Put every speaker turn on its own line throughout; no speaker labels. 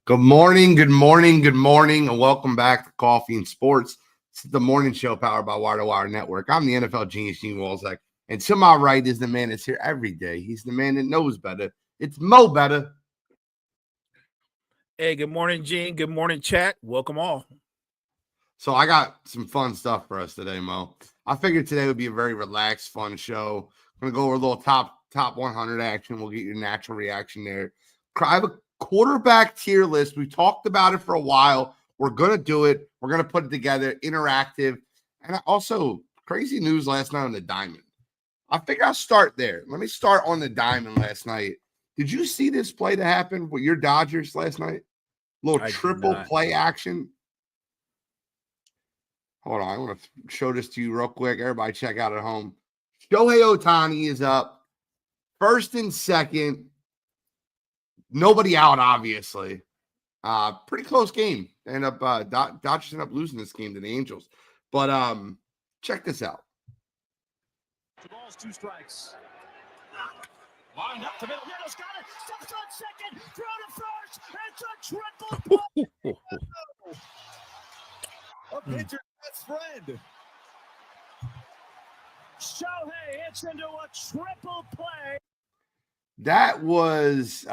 Good morning, good morning, good morning, and welcome back to Coffee and Sports. This is the morning show powered by Wire to Wire Network. I'm the NFL genius, Gene Walzak, and to my right is the man that's here every day. He's the man that knows better. It's Mo Better.
Hey, good morning, Gene. Good morning, chat. Welcome all.
So I got some fun stuff for us today, Mo. I figured today would be a very relaxed, fun show. I'm gonna go over a little top 100 action. We'll get your natural reaction there. I have a quarterback tier list. We talked about it for a while. We're gonna do it. We're gonna put it together, interactive, and also crazy news last night on the diamond. I figure I'll start there. Let me start on the diamond last night. Did you see this play that happened with your Dodgers last night? Little triple play action. Hold on, I want to show this to you real quick. Everybody check out at home. Shohei Ohtani is up. First and second. Nobody out, obviously. Pretty close game. Dodgers end up losing this game to the Angels. But check this out.
The ball's 2 strikes. Lined up the middle. Nettles got it. Steps on second. Throw to first. It's a triple play. A pitcher's best friend. Shohei hits into a triple play.
That was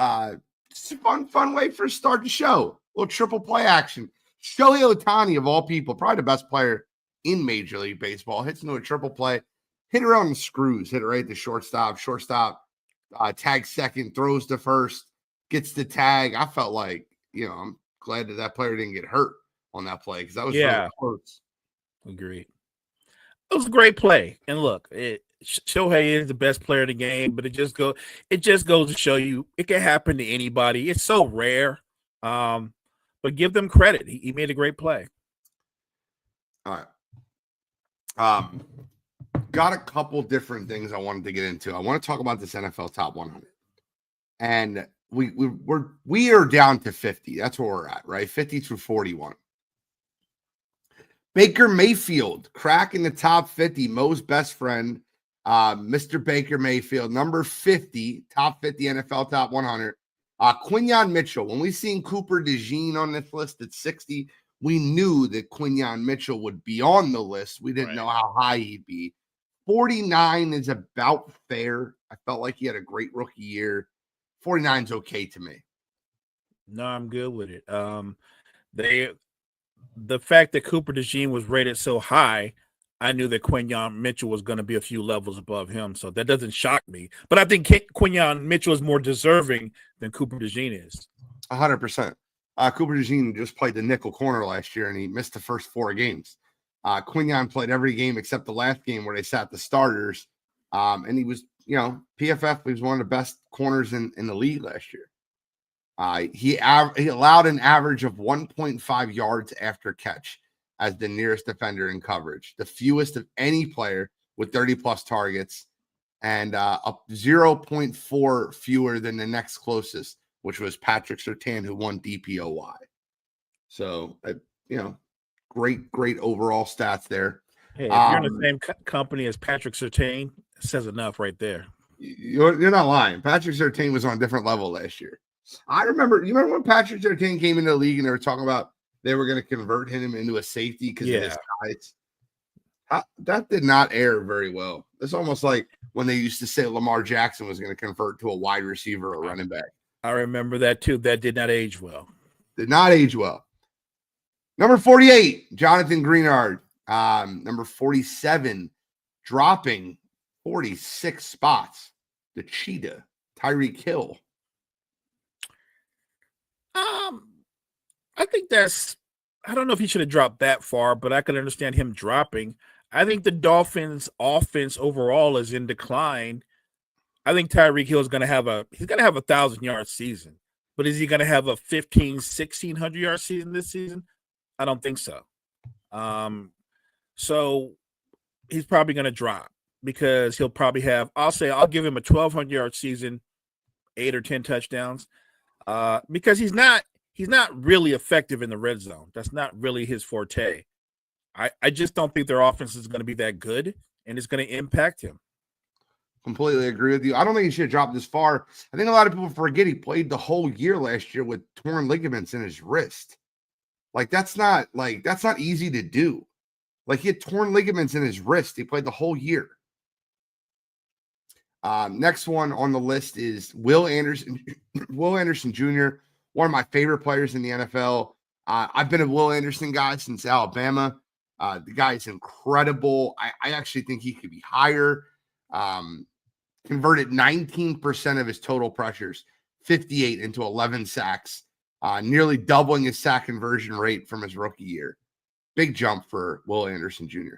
just a fun way for a start to show. A little triple play action. Shohei Ohtani, of all people, probably the best player in Major League Baseball, hits into a triple play. Hit around the screws. Hit it right to shortstop. Tag second, throws to first, gets the tag. I felt like, I'm glad that player didn't get hurt on that play because that was really close.
Agreed. It was a great play. And look, Shohei is the best player in the game, but it just goes to show you it can happen to anybody. It's so rare. But give them credit. He made a great play.
All right. Got a couple different things I wanted to get into. I want to talk about this NFL Top 100. And we are down to 50. That's where we're at, right? 50 through 41. Baker Mayfield cracking the top 50. Mo's best friend, Mr. Baker Mayfield, number 50, top 50 NFL Top 100. Quinyon Mitchell. When we seen Cooper DeJean on this list at 60, we knew that Quinyon Mitchell would be on the list. We didn't know how high he'd be. 49 is about fair. I felt like he had a great rookie year. 49 is okay to me.
No, I'm good with it. The fact that Cooper DeJean was rated so high, I knew that Quinyon Mitchell was going to be a few levels above him, so that doesn't shock me. But I think Quinyon Mitchell is more deserving than Cooper DeJean is.
100%. Cooper DeJean just played the nickel corner last year, and he missed the first 4 games. Quinyon played every game except the last game where they sat the starters, and he was, PFF, he was one of the best corners in the league last year. He allowed an average of 1.5 yards after catch as the nearest defender in coverage, the fewest of any player with 30-plus targets, and up 0.4 fewer than the next closest, which was Patrick Surtain, who won DPOY. So, great overall stats there.
Hey, if you're in the same company as Patrick Surtain, it says enough right there.
You're not lying. Patrick Surtain was on a different level last year. You remember when Patrick Surtain came into the league and they were talking about they were going to convert him into a safety because of his height? That did not air very well. It's almost like when they used to say Lamar Jackson was going to convert to a wide receiver or running back.
I remember that too. That did not age well.
Did not age well. Number 48, Jonathan Greenard. Number 47, dropping 46 spots. The Cheetah, Tyreek Hill.
I think I don't know if he should have dropped that far, but I could understand him dropping. I think the Dolphins' offense overall is in decline. I think Tyreek Hill is going to have a 1,000-yard season, but is he going to have a 1,600-yard season this season? I don't think so. So he's probably going to drop because he'll probably have. I'll give him a 1,200-yard season, 8 or 10 touchdowns, because he's not really effective in the red zone. That's not really his forte. I just don't think their offense is going to be that good, and it's going to impact him.
Completely agree with you. I don't think he should have dropped this far. I think a lot of people forget he played the whole year last year with torn ligaments in his wrist. That's not easy to do. He had torn ligaments in his wrist. He played the whole year. Next one on the list is Will Anderson. Will Anderson Jr., one of my favorite players in the NFL. I've been a Will Anderson guy since Alabama. The guy is incredible. I actually think he could be higher. Converted 19% of his total pressures, 58 into 11 sacks, nearly doubling his sack conversion rate from his rookie year. Big jump for Will Anderson Jr.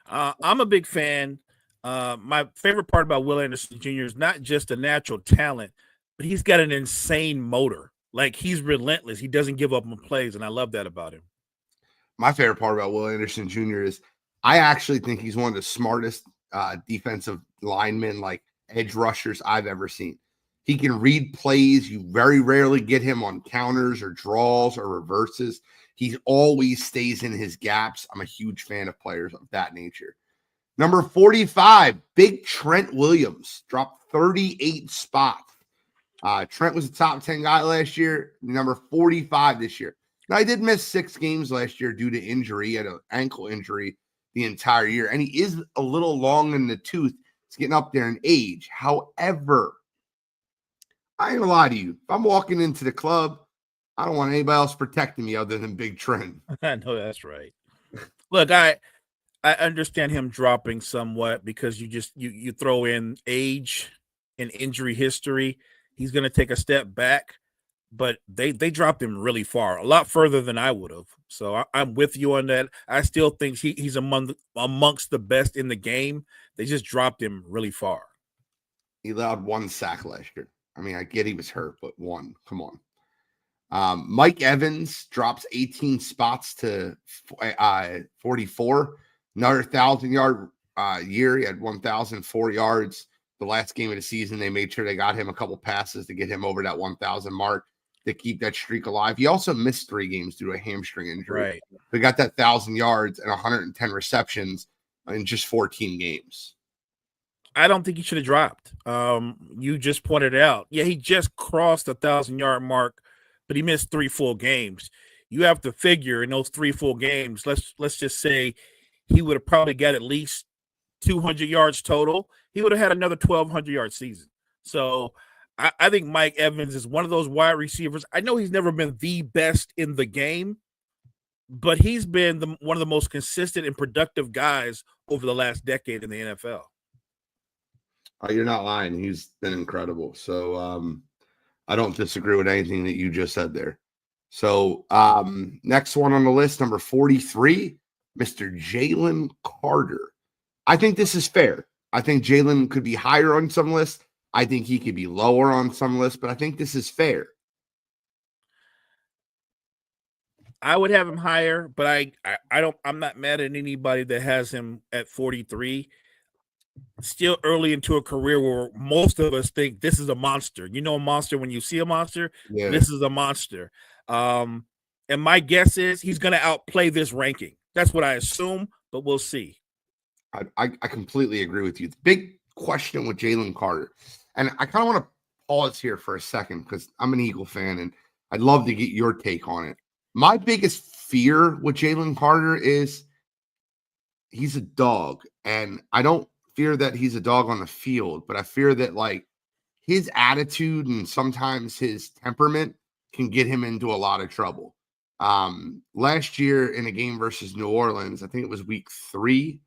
I'm a big fan. My favorite part about Will Anderson Jr. is not just a natural talent, but he's got an insane motor. He's relentless. He doesn't give up on plays, and I love that about him.
My favorite part about Will Anderson Jr. is I actually think he's one of the smartest defensive linemen, edge rushers I've ever seen. He can read plays. You very rarely get him on counters or draws or reverses. He always stays in his gaps. I'm a huge fan of players of that nature. Number 45, Big Trent Williams, dropped 38 spots. Trent was a top 10 guy last year, number 45 this year. Now, I did miss 6 games last year due to injury. He had an ankle injury the entire year, and he is a little long in the tooth. He's getting up there in age. However, I ain't gonna lie to you. If I'm walking into the club, I don't want anybody else protecting me other than Big Trent.
I know that's right. Look, I understand him dropping somewhat because you throw in age and injury history. He's going to take a step back, but they dropped him really far, a lot further than I would have. So I'm with you on that. I still think he's amongst the best in the game. They just dropped him really far.
He allowed 1 sack last year. I mean, I get he was hurt, but 1. Come on. Mike Evans drops 18 spots to 44. Another 1,000-yard year. He had 1,004 yards. The last game of the season, they made sure they got him a couple passes to get him over that 1,000 mark to keep that streak alive. He also missed 3 games due to a hamstring injury.
Right.
They got that 1,000 yards and 110 receptions in just 14 games.
I don't think he should have dropped. You just pointed it out. Yeah, he just crossed the 1,000-yard mark, but he missed 3 full games. You have to figure in those 3 full games, let's just say he would have probably got at least 200 yards total. He would have had another 1,200-yard season. So I think Mike Evans is one of those wide receivers. I know he's never been the best in the game, but he's been one of the most consistent and productive guys over the last decade in the NFL.
You're not lying. He's been incredible. So I don't disagree with anything that you just said there. So next one on the list, number 43, Mr. Jalen Carter. I think this is fair. I think Jalen could be higher on some lists. I think he could be lower on some lists, but I think this is fair.
I would have him higher, but I'm not mad at anybody that has him at 43. Still early into a career where most of us think this is a monster. You know a monster when you see a monster?
Yeah.
This is a monster. And my guess is he's going to outplay this ranking. That's what I assume, but we'll see.
I completely agree with you. The big question with Jalen Carter, and I kind of want to pause here for a second because I'm an Eagle fan and I'd love to get your take on it. My biggest fear with Jalen Carter is he's a dog, and I don't fear that he's a dog on the field, but I fear that his attitude and sometimes his temperament can get him into a lot of trouble. Last year in a game versus New Orleans, I think it was week 3,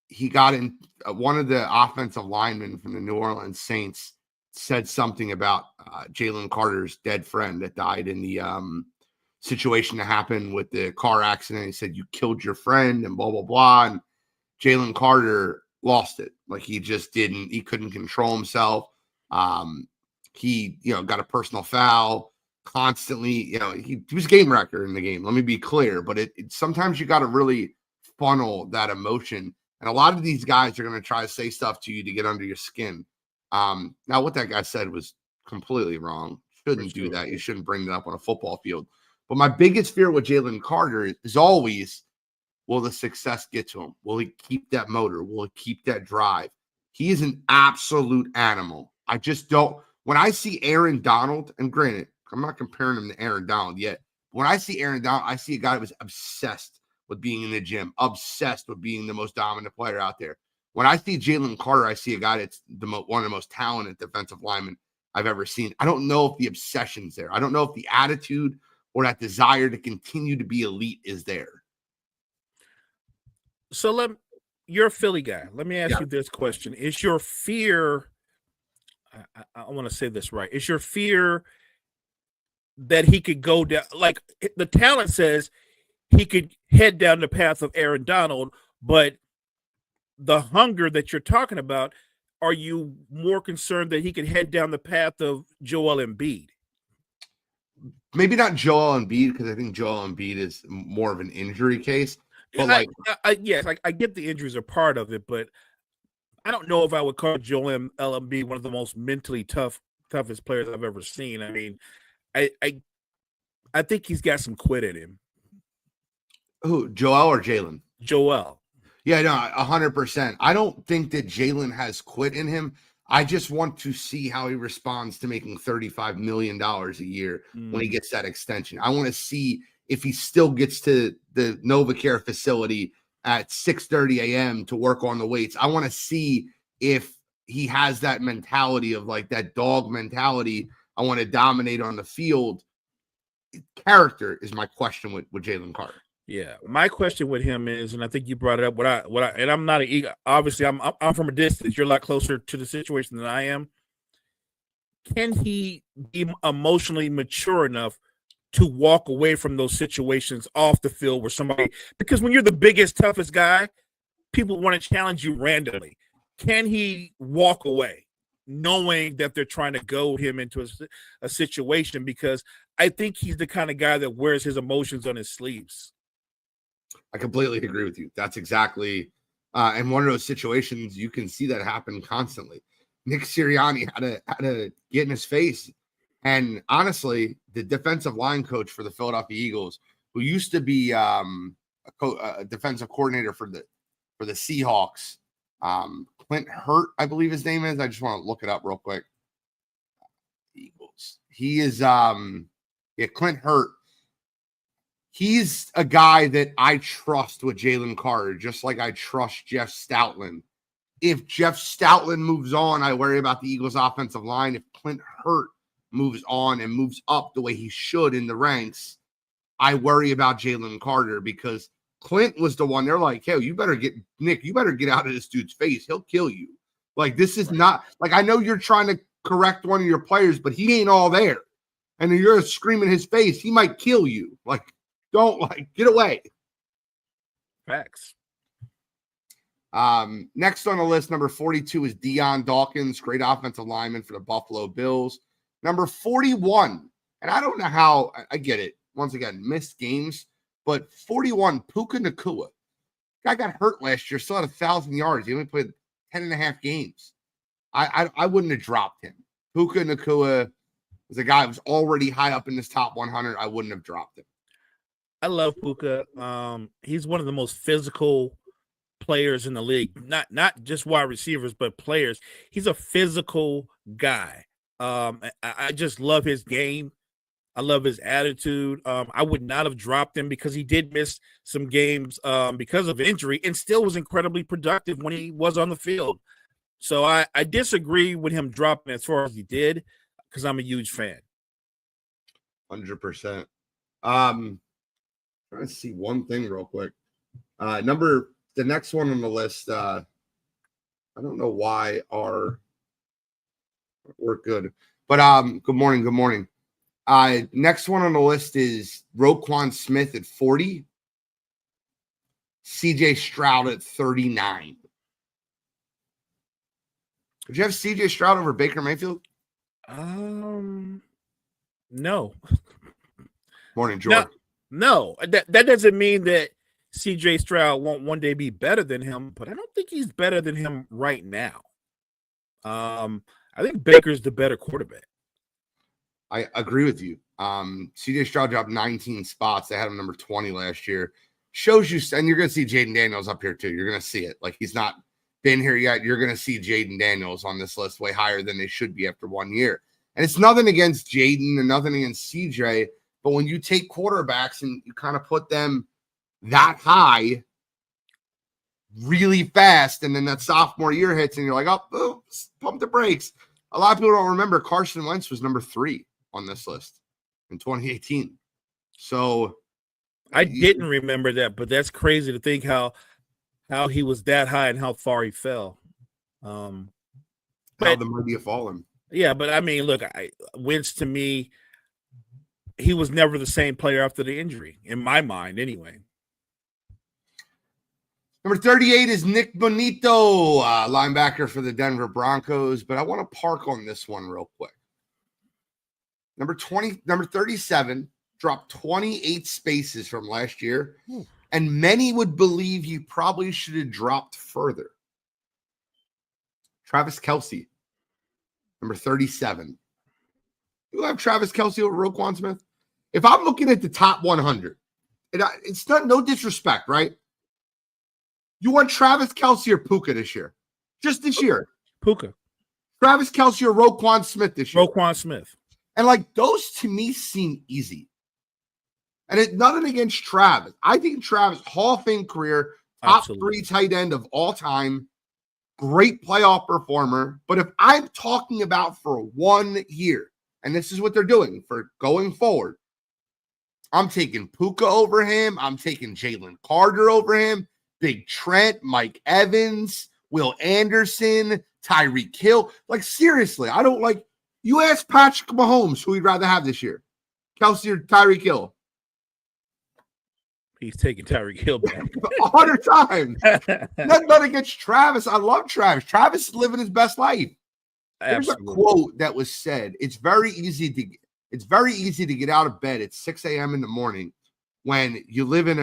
he got in one of the offensive linemen from the New Orleans Saints said something about Jalen Carter's dead friend that died in the situation that happened with the car accident. He said, "You killed your friend," and blah, blah, blah. And Jalen Carter lost it. He couldn't control himself. He got a personal foul constantly. He was a game wrecker in the game. Let me be clear, but sometimes you got to really funnel that emotion. And a lot of these guys are going to try to say stuff to you to get under your skin. Now what that guy said was completely wrong. Shouldn't do that. You shouldn't bring that up on a football field. But my biggest fear with Jalen Carter is always, will the success get to him? Will he keep that motor? Will he keep that drive? He is an absolute animal. I just don't. When I see Aaron Donald, and granted, I'm not comparing him to Aaron Donald yet. When I see Aaron Donald, I see a guy that was obsessed with being in the gym, obsessed with being the most dominant player out there. When I see Jalen Carter, I see a guy that's one of the most talented defensive linemen I've ever seen. I don't know if the obsession's there. I don't know if the attitude or that desire to continue to be elite is there.
So you're a Philly guy. Let me ask you this question. Is your fear, I want to say this right, is your fear that he could go down, like the talent says he could head down the path of Aaron Donald, but the hunger that you're talking about, are you more concerned that he could head down the path of Joel Embiid?
Maybe not Joel Embiid, because I think Joel Embiid is more of an injury case. But
yes, I get the injuries are part of it, but I don't know if I would call Joel Embiid one of the most mentally toughest players I've ever seen. I mean, I think he's got some quit in him.
Who, Joel or Jalen?
Joel.
Yeah, no, 100%. I don't think that Jalen has quit in him. I just want to see how he responds to making $35 million a year when he gets that extension. I want to see if he still gets to the NovaCare facility at 6:30 a.m. to work on the weights. I want to see if he has that mentality of like that dog mentality. I want to dominate on the field. Character is my question with Jalen Carter.
Yeah, my question with him is, and I think you brought it up. And I'm not obviously I'm from a distance. You're a lot closer to the situation than I am. Can he be emotionally mature enough to walk away from those situations off the field where somebody? Because when you're the biggest, toughest guy, people want to challenge you randomly. Can he walk away, knowing that they're trying to goad him into a situation? Because I think he's the kind of guy that wears his emotions on his sleeves.
I completely agree with you. That's exactly, and one of those situations you can see that happen constantly. Nick Sirianni had to get in his face, and honestly, the defensive line coach for the Philadelphia Eagles, who used to be a defensive coordinator for the Seahawks, Clint Hurt, I believe his name is. I just want to look it up real quick. Eagles. He is Clint Hurt. He's a guy that I trust with Jalen Carter, just like I trust Jeff Stoutland. If Jeff Stoutland moves on, I worry about the Eagles' offensive line. If Clint Hurt moves on and moves up the way he should in the ranks, I worry about Jalen Carter, because Clint was the one. They're like, hey, you better get out of this dude's face. He'll kill you. Like, this is not like, I know you're trying to correct one of your players, but he ain't all there. And you're screaming his face, he might kill you. Like, don't get away.
Facts.
Next on the list, number 42 is Dion Dawkins, great offensive lineman for the Buffalo Bills. Number 41, and I don't know how, I get it. Once again, missed games, but 41, Puka Nacua. Guy got hurt last year, still had 1,000 yards. He only played 10 and a half games. I wouldn't have dropped him. Puka Nacua was a guy who was already high up in this top 100. I wouldn't have dropped him.
I love Puka. He's one of the most physical players in the league. Not just wide receivers, but players. He's a physical guy. I just love his game. I love his attitude. I would not have dropped him because he did miss some games because of injury and still was incredibly productive when he was on the field. So I disagree with him dropping as far as he did, because I'm a huge fan.
100%. Trying to see one thing real quick. The next one on the list, I don't know why we're good. But good morning. Next one on the list is Roquan Smith at 40. CJ Stroud at 39. Did you have CJ Stroud over Baker Mayfield?
No.
Morning, George.
No. That doesn't mean that CJ Stroud won't one day be better than him, but I don't think he's better than him right now. I think Baker's the better quarterback.
I agree with you. CJ Stroud dropped 19 spots. They had him number 20 last year. Shows you, and you're going to see Jaden Daniels up here too. You're going to see it. Like, he's not been here yet, you're going to see Jaden Daniels on this list way higher than they should be after 1 year. And it's nothing against Jaden and nothing against CJ, but when you take quarterbacks and you kind of put them that high really fast, and then that sophomore year hits and you're like, oh, pump the brakes. A lot of people don't remember Carson Wentz was number 3 on this list in 2018. So
I didn't remember that, but that's crazy to think how he was that high and how far he fell.
How the mighty have fallen.
Yeah, but I mean, look, Wentz to me, he was never the same player after the injury, in my mind, anyway.
Number 38 is Nick Bonito, linebacker for the Denver Broncos, but I want to park on this one real quick. Number 37 dropped 28 spaces from last year, and many would believe he probably should have dropped further. Travis Kelce, number 37. You have Travis Kelce over Roquan Smith? If I'm looking at the top 100, it's not no disrespect, right? You want Travis Kelce or Puka this year? Just this year.
Puka.
Travis Kelce or Roquan Smith this year?
Roquan Smith.
And like those to me seem easy. And it's nothing against Travis. I think Travis, Hall of Fame career, top
Absolutely.
3 tight end of all time, great playoff performer. But if I'm talking about for 1 year, and this is what they're doing for going forward, I'm taking Puka over him. I'm taking Jalen Carter over him. Big Trent, Mike Evans, Will Anderson, Tyreek Hill. Like, seriously, I don't like. You ask Patrick Mahomes who he'd rather have this year, Kelce or Tyreek Hill.
He's taking Tyreek Hill back
100 times. Nothing against Travis. I love Travis. Travis is living his best life. There's a quote that was said. It's very easy to get out of bed at 6 a.m. in the morning when you live in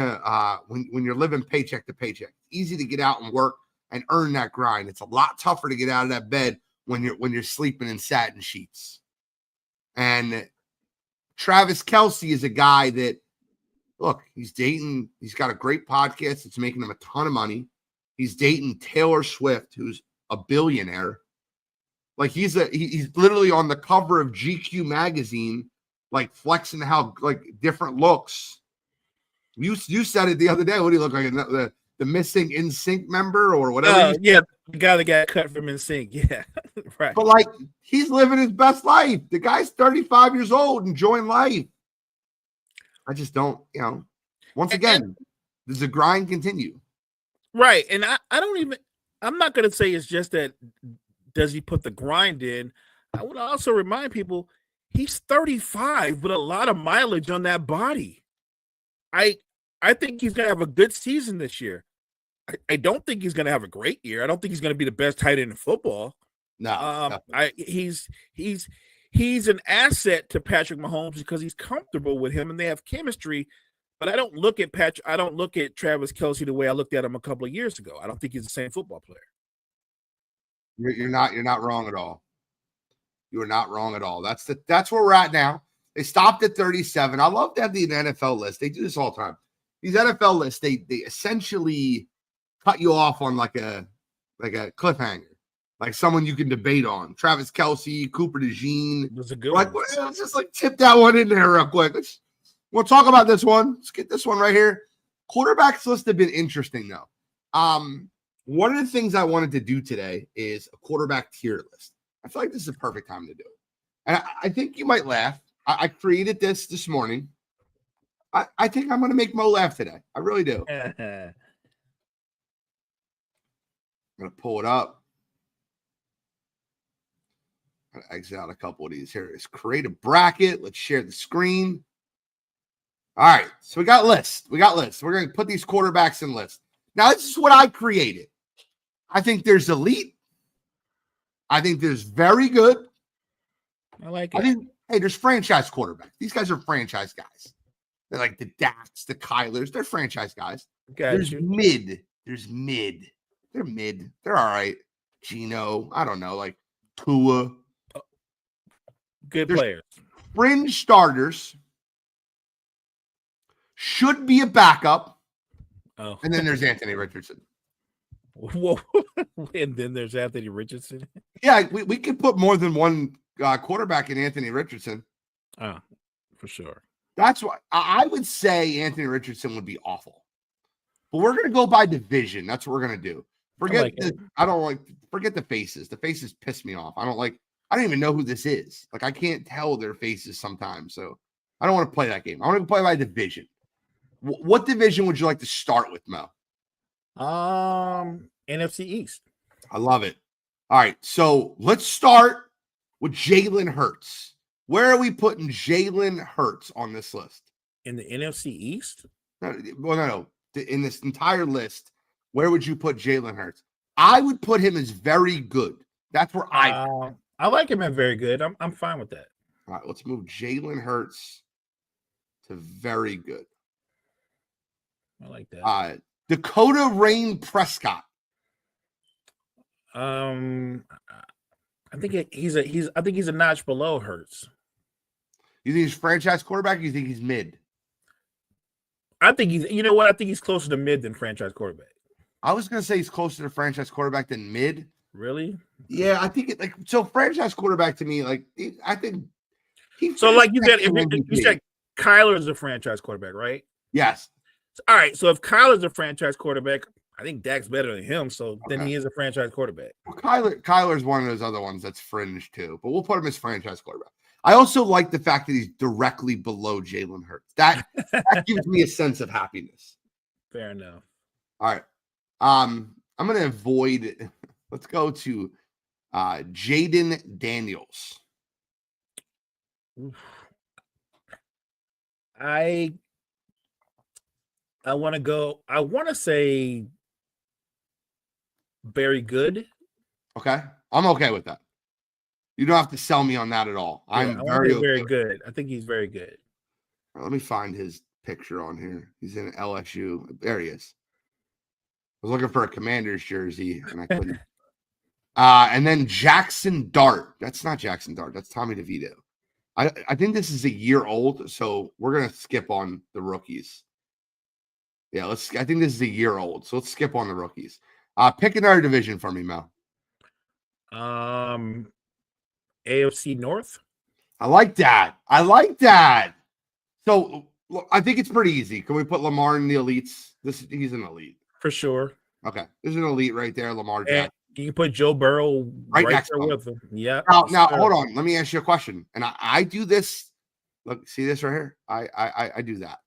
when you're living paycheck to paycheck. It's easy to get out and work and earn that grind. It's a lot tougher to get out of that bed when you're sleeping in satin sheets. And Travis Kelce is a guy that, look, he's got a great podcast. It's making him a ton of money. He's dating Taylor Swift, who's a billionaire. Like he's literally on the cover of GQ magazine, like flexing how like different looks. You said it the other day. What do you look like? The missing NSYNC member or whatever?
Yeah, the guy that got cut from NSYNC. Yeah, right.
But like he's living his best life. The guy's 35 years old, enjoying life. I just don't, once again, does the grind continue?
Right. And I'm not going to say it's just that, does he put the grind in? I would also remind people he's 35 with a lot of mileage on that body. I think he's going to have a good season this year. I don't think he's going to have a great year. I don't think he's going to be the best tight end in football.
No.
He's an asset to Patrick Mahomes because he's comfortable with him and they have chemistry. But I don't look at Travis Kelce the way I looked at him a couple of years ago. I don't think he's the same football player.
You're not wrong at all. You are not wrong at all. That's where we're at now. They stopped at 37. I love that the NFL list. They do this all the time. These NFL lists, they essentially cut you off on like a cliffhanger, like someone you can debate on. Travis Kelce, Cooper DeJean.
That's a good
one.
one.
Let's just like tip that one in there real quick. We'll talk about this one. Let's get this one right here. Quarterbacks list have been interesting though. One of the things I wanted to do today is a quarterback tier list. I feel like this is the perfect time to do it. And I think you might laugh. I created this morning. I think I'm going to make Mo laugh today. I really do. I'm going to pull it up. I'm going to exit out a couple of these. Here it is. Create a bracket. Let's share the screen. All right. So we got lists. We're going to put these quarterbacks in lists. Now, this is what I created. I think there's elite. I think there's very good.
I like it.
There's franchise quarterbacks. These guys are franchise guys. They're like the Daks, the Kylers. They're franchise guys. There's mid. They're mid. They're all right. Gino. I don't know. Like Tua.
Good players.
Fringe starters. Should be a backup.
Oh.
And then there's Anthony Richardson.
Whoa. And then there's Anthony Richardson.
Yeah, we could put more than one quarterback in Anthony Richardson.
Oh, for sure.
That's why I would say Anthony Richardson would be awful. But we're gonna go by division. That's what we're gonna do. Forget the faces. The faces piss me off. I don't even know who this is. Like, I can't tell their faces sometimes. So I don't want to play that game. I want to play by division. What division would you like to start with, Mo?
NFC East.
I love it. All right. So let's start with Jalen Hurts. Where are we putting Jalen Hurts on this list?
In the NFC East?
No. In this entire list, where would you put Jalen Hurts? I would put him as very good. That's where I
like him at very good. I'm fine with that.
All right, let's move Jalen Hurts to very good.
I like that.
Dakota Rain Prescott.
I think he's a notch below Hurts.
You think he's franchise quarterback? Or you think he's mid?
I think I think he's closer to mid than franchise quarterback.
I was gonna say he's closer to franchise quarterback than mid.
Really?
Yeah, I think franchise quarterback to me, I think he.
So like you said Kyler is a franchise quarterback, right?
Yes.
All right. So if Kyler's a franchise quarterback, I think Dak's better than him. So then he is a franchise quarterback.
Well, Kyler's one of those other ones that's fringe too, but we'll put him as franchise quarterback. I also like the fact that he's directly below Jalen Hurts. That gives me a sense of happiness.
Fair enough.
All right. I'm going to avoid. Let's go to Jaden Daniels.
I want to say very good.
Okay. I'm okay with that. You don't have to sell me on that at all. I'm
very good. I think he's very good.
Right, let me find his picture on here. He's in LSU. There he is. I was looking for a Commanders jersey and I couldn't. And then Jackson Dart. That's not Jackson Dart. That's Tommy DeVito. I think this is a year old, so we're gonna skip on the rookies. Yeah, I think this is a year old, so let's skip on the rookies. Pick another division for me, Mel.
AFC North.
I like that. So I think it's pretty easy. Can we put Lamar in the elites? He's an elite.
For sure.
Okay. There's an elite right there, Lamar Jackson.
You can put Joe Burrow
right next
there with him. Yeah.
Now hold on. Let me ask you a question. And I do this. Look, see this right here? I do that.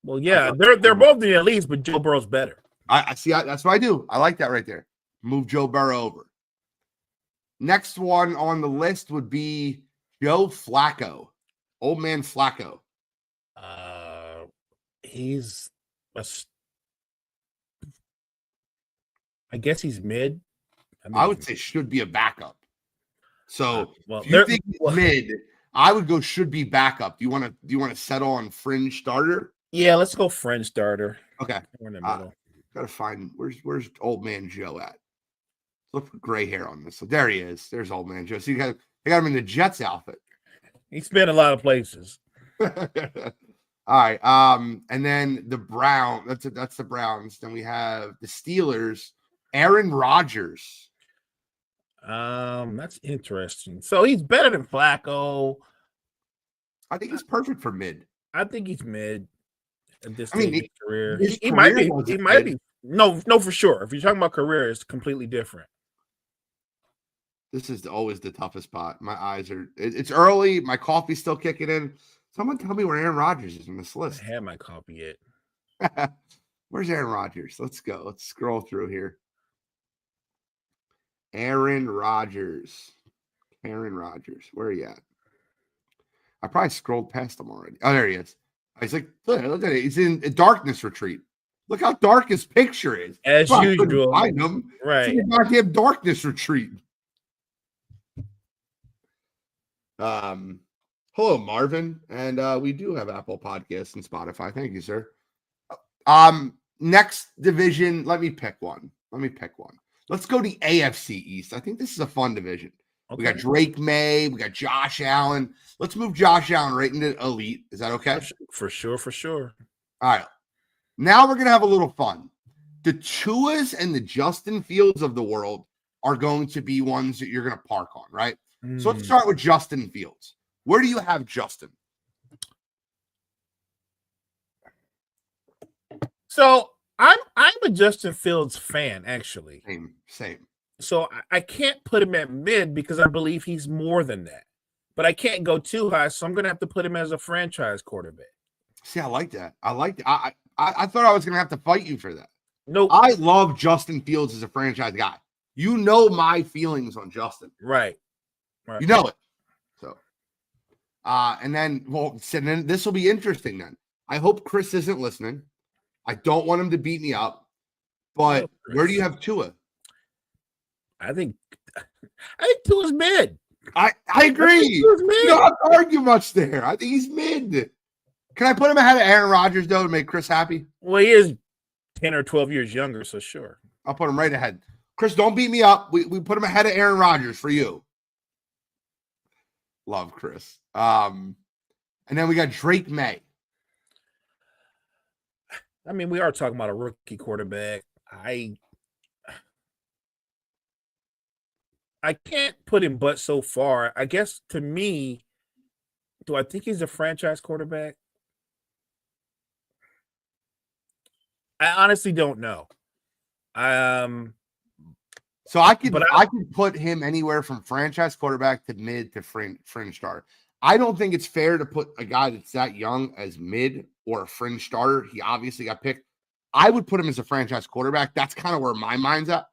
Well, yeah, they're both the elites, but Joe Burrow's better.
I see. That's what I do. I like that right there. Move Joe Burrow over. Next one on the list would be Joe Flacco, old man Flacco.
I guess he's mid.
I would say should be a backup. So if you think he's mid, I would go should be backup. Do you want to settle on fringe starter?
Yeah, let's go fringe starter.
Okay.
We're in the middle.
Gotta find where's old man Joe at? Look for gray hair on this. So there he is. There's old man Joe. So they got him in the Jets outfit.
He's been a lot of places.
All right. And then the Brown. That's the Browns. Then we have the Steelers. Aaron Rodgers.
That's interesting. So he's better than Flacco.
I think he's perfect for mid.
I think he's mid at this stage of his career. He might be. No, for sure. If you're talking about career, it's completely different.
This is always the toughest spot. My eyes are. It's early. My coffee's still kicking in. Someone tell me where Aaron Rodgers is on this list.
I had my coffee yet.
Where's Aaron Rodgers? Let's go. Let's scroll through here. Aaron Rodgers. Where are you at? I probably scrolled past him already. Oh, there he is. He's like, look at it. He's in a darkness retreat. Look how dark his picture is.
As usual.
Find him.
Right.
It's a goddamn darkness retreat. Hello, Marvin. And we do have Apple Podcasts and Spotify. Thank you, sir. Next division. Let me pick one. Let's go to AFC East. I think this is a fun division. Okay. We got Drake May. We got Josh Allen. Let's move Josh Allen right into elite. Is that okay?
For sure.
All right. Now we're going to have a little fun. the Tuas and the Justin Fields of the world are going to be ones that you're going to park on, right? So let's start with Justin Fields. Where do you have Justin?
So I'm a Justin Fields fan, actually.
Same.
So I can't put him at mid because I believe he's more than that. But I can't go too high, so I'm going to have to put him as a franchise quarterback.
See, I like that. I thought I was going to have to fight you for that.
Nope.
I love Justin Fields as a franchise guy. You know my feelings on Justin.
Right.
You know it. So, and then, then this will be interesting then. I hope Chris isn't listening. I don't want him to beat me up. But where do you have Tua?
I think Tua's mid.
I agree. You don't have to argue much there. I think he's mid. Can I put him ahead of Aaron Rodgers, though, to make Chris happy?
Well, he is 10 or 12 years younger, so sure.
I'll put him right ahead. Chris, don't beat me up. We put him ahead of Aaron Rodgers for you. Love Chris. And then we got Drake May.
I mean, we are talking about a rookie quarterback. I can't put him but so far. I guess to me, do I think he's a franchise quarterback? I honestly don't know.
So I could put him anywhere from franchise quarterback to mid to fringe starter. I don't think it's fair to put a guy that's that young as mid or a fringe starter. He obviously got picked. I would put him as a franchise quarterback. That's kind of where my mind's at.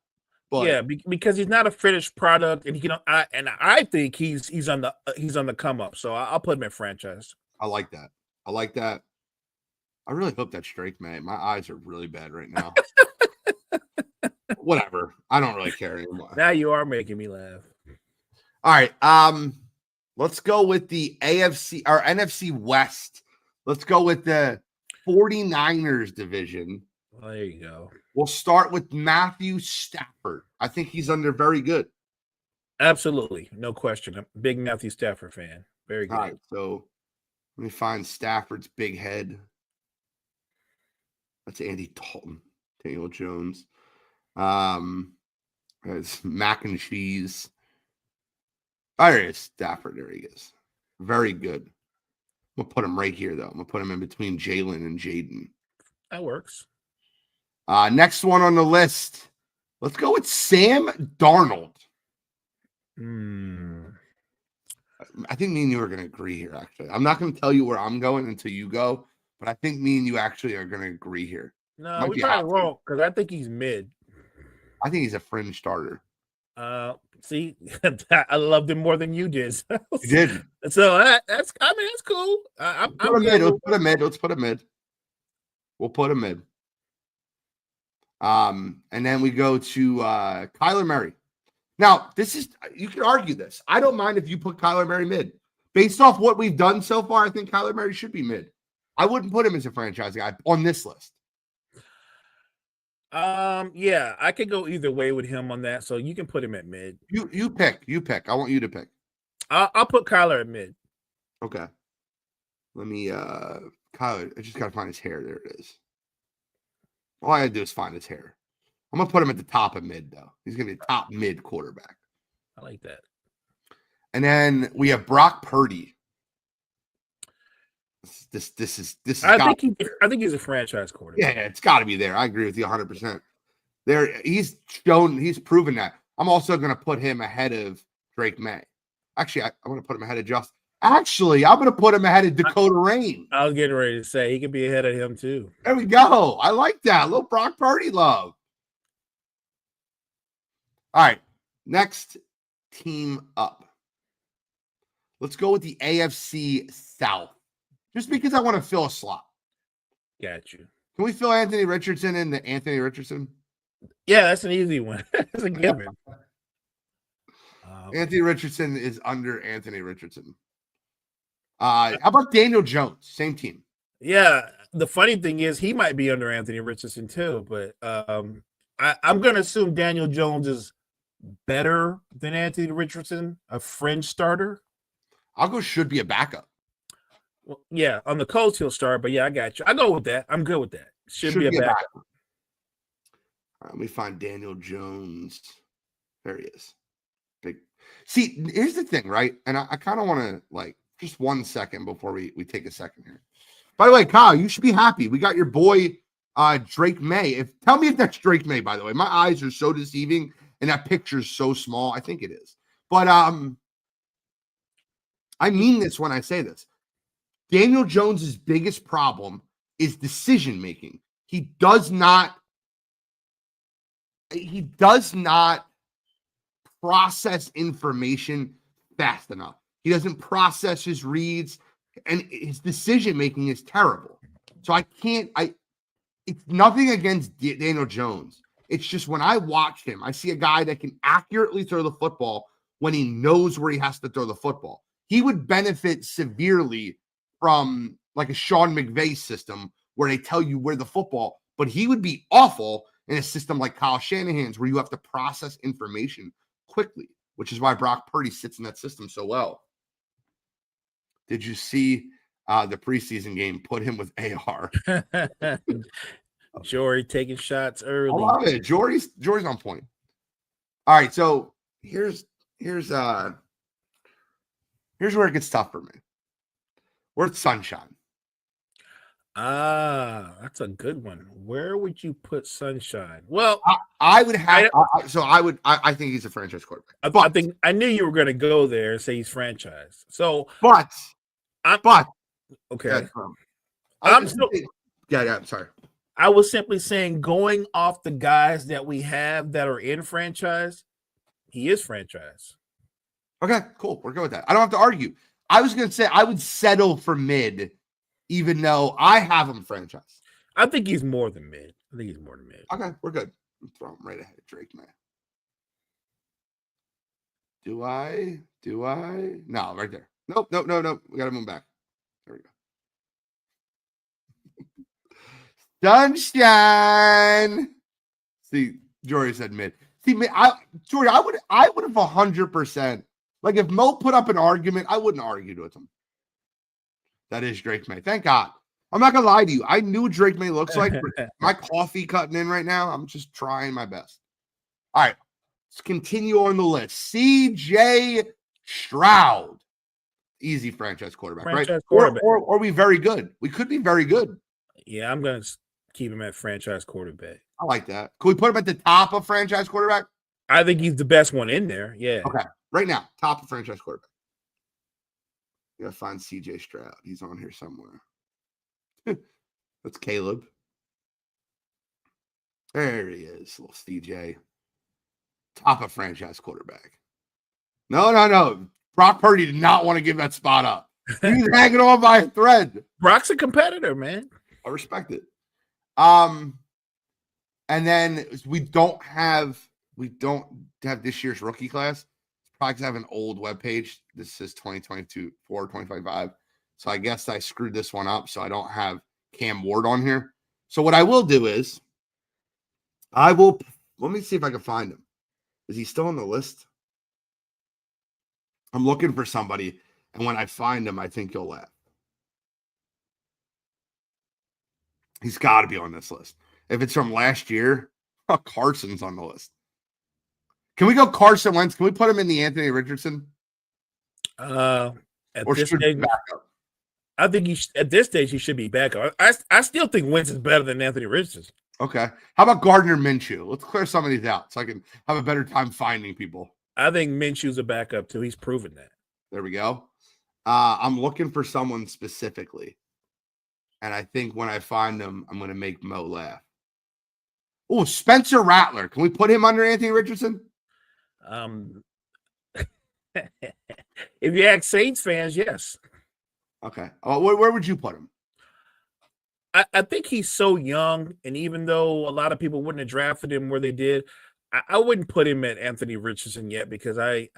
But
yeah, because he's not a finished product, and I think he's on the come up. So I'll put him in franchise.
I like that. I really hope that's Drake May. My eyes are really bad right now. Whatever. I don't really care anymore.
Now you are making me laugh.
All right. Let's go with the AFC or NFC West. Let's go with the 49ers division.
Well, there you go.
We'll start with Matthew Stafford. I think he's under very good.
Absolutely. No question. I'm a big Matthew Stafford fan. Very good.
All right. So let me find Stafford's big head. That's Andy Dalton, Daniel Jones. It's mac and cheese. Oh, there he is. Stafford. There he is. Very good. I'm going to put him right here, though. I'm going to put him in between Jalen and Jaden.
That works.
Next one on the list. Let's go with Sam Darnold. I think me and you are going to agree here, actually. I'm not going to tell you where I'm going until you go, but I think me and you actually are going to agree here.
No, we're probably wrong because I think he's mid.
I think he's a fringe starter.
See, I loved him more than you did.
You did.
So that's cool.
Let's put a mid. Let's put a mid. We'll put a mid. And then we go to Kyler Murray. Now, you can argue this. I don't mind if you put Kyler Murray mid. Based off what we've done so far, I think Kyler Murray should be mid. I wouldn't put him as a franchise guy on this list.
Yeah, I could go either way with him on that. So you can put him at mid.
You pick. I want you to pick.
I'll put Kyler at mid.
Okay. Let me Kyler, I just gotta find his hair. There it is. All I gotta do is find his hair. I'm gonna put him at the top of mid, though. He's gonna be a top mid quarterback.
I like that.
And then we have Brock Purdy. This is.
I think he's a franchise quarterback.
Yeah, it's got to be there. I agree with you 100%. There, he's proven that. I'm also going to put him ahead of Drake May. Actually, I'm going to put him ahead of Justin. Actually, I'm going to put him ahead of Dakota Rain.
I was getting ready to say he could be ahead of him too.
There we go. I like that. A little Brock Purdy love. All right, next team up. Let's go with the AFC South. Just because I want to fill a slot.
Got you.
Can we fill Anthony Richardson in the Anthony Richardson?
Yeah, that's an easy one. That's a given.
Anthony Richardson is under Anthony Richardson. How about Daniel Jones? Same team.
Yeah. The funny thing is he might be under Anthony Richardson too, but I'm going to assume Daniel Jones is better than Anthony Richardson, a fringe starter.
I'll go should be a backup.
Well, yeah, on the Colts he'll start, but yeah, I got you. I go with that. I'm good with that. Should be a backup.
Let me find Daniel Jones. There he is. Big. See, here's the thing, right? And I kind of want to like just 1 second before we take a second here. By the way, Kyle, you should be happy. We got your boy Drake May. Tell me if that's Drake May, by the way. My eyes are so deceiving and that picture's so small. I think it is. But I mean this when I say this. Daniel Jones's biggest problem is decision making. He does not process information fast enough. He doesn't process his reads, and his decision making is terrible. So it's nothing against Daniel Jones. It's just when I watch him, I see a guy that can accurately throw the football when he knows where he has to throw the football. He would benefit severely from like a Sean McVay system where they tell you where the football, but he would be awful in a system like Kyle Shanahan's where you have to process information quickly, which is why Brock Purdy sits in that system so well. Did you see the preseason game put him with AR?
Jory taking shots early.
I love it. Jory's on point. All right, so here's where it gets tough for me. We're at Sunshine.
That's a good one. Where would you put Sunshine? Well,
I would have. I think he's a franchise quarterback.
I think I knew you were going to go there and say he's franchise. So,
okay.
I'm still.
Yeah. Sorry.
I was simply saying, going off the guys that we have that are in franchise, he is franchise.
Okay, cool. We're good with that. I don't have to argue. I was going to say I would settle for mid, even though I have him franchise.
I think he's more than mid.
Okay, we're good. Throw him right ahead of Drake May. Do I? No, right there. Nope. We got to move back. There we go. Sunshine. See, Jory said mid. See, Jory, I would have 100%. Like if Mo put up an argument, I wouldn't argue with him. That is Drake May. Thank God. I'm not gonna lie to you. I knew what Drake May looks like. My coffee cutting in right now. I'm just trying my best. All right, let's continue on the list. CJ Stroud, easy franchise quarterback, right?
Quarterback.
Or are we very good? We could be very good.
Yeah, I'm gonna keep him at franchise quarterback.
I like that. Can we put him at the top of franchise quarterback?
I think he's the best one in there. Yeah.
Okay. Right now, top of franchise quarterback. You gotta find CJ Stroud. He's on here somewhere. That's Caleb. There he is, little CJ. Top of franchise quarterback. No. Brock Purdy did not want to give that spot up. He's hanging on by a thread.
Brock's a competitor, man.
I respect it. And then we don't have this year's rookie class. Probably because I have an old webpage. This is 2022 for 2025. So I guess I screwed this one up. So I don't have Cam Ward on here. So what I will do is let me see if I can find him. Is he still on the list? I'm looking for somebody. And when I find him, I think you'll laugh. He's got to be on this list. If it's from last year, Carson's on the list. Can we go Carson Wentz? Can we put him in the Anthony Richardson?
At
or
this
should
stage,
back up?
I think at this stage he should be back up. I still think Wentz is better than Anthony Richardson.
Okay. How about Gardner Minshew? Let's clear some of these out so I can have a better time finding people.
I think Minshew's a backup too. He's proven that.
There we go. I'm looking for someone specifically. And I think when I find them, I'm going to make Mo laugh. Oh, Spencer Rattler. Can we put him under Anthony Richardson?
If you ask Saints fans, yes.
Okay. Where would you put him?
I think he's so young, and even though a lot of people wouldn't have drafted him where they did, I wouldn't put him at Anthony Richardson yet because I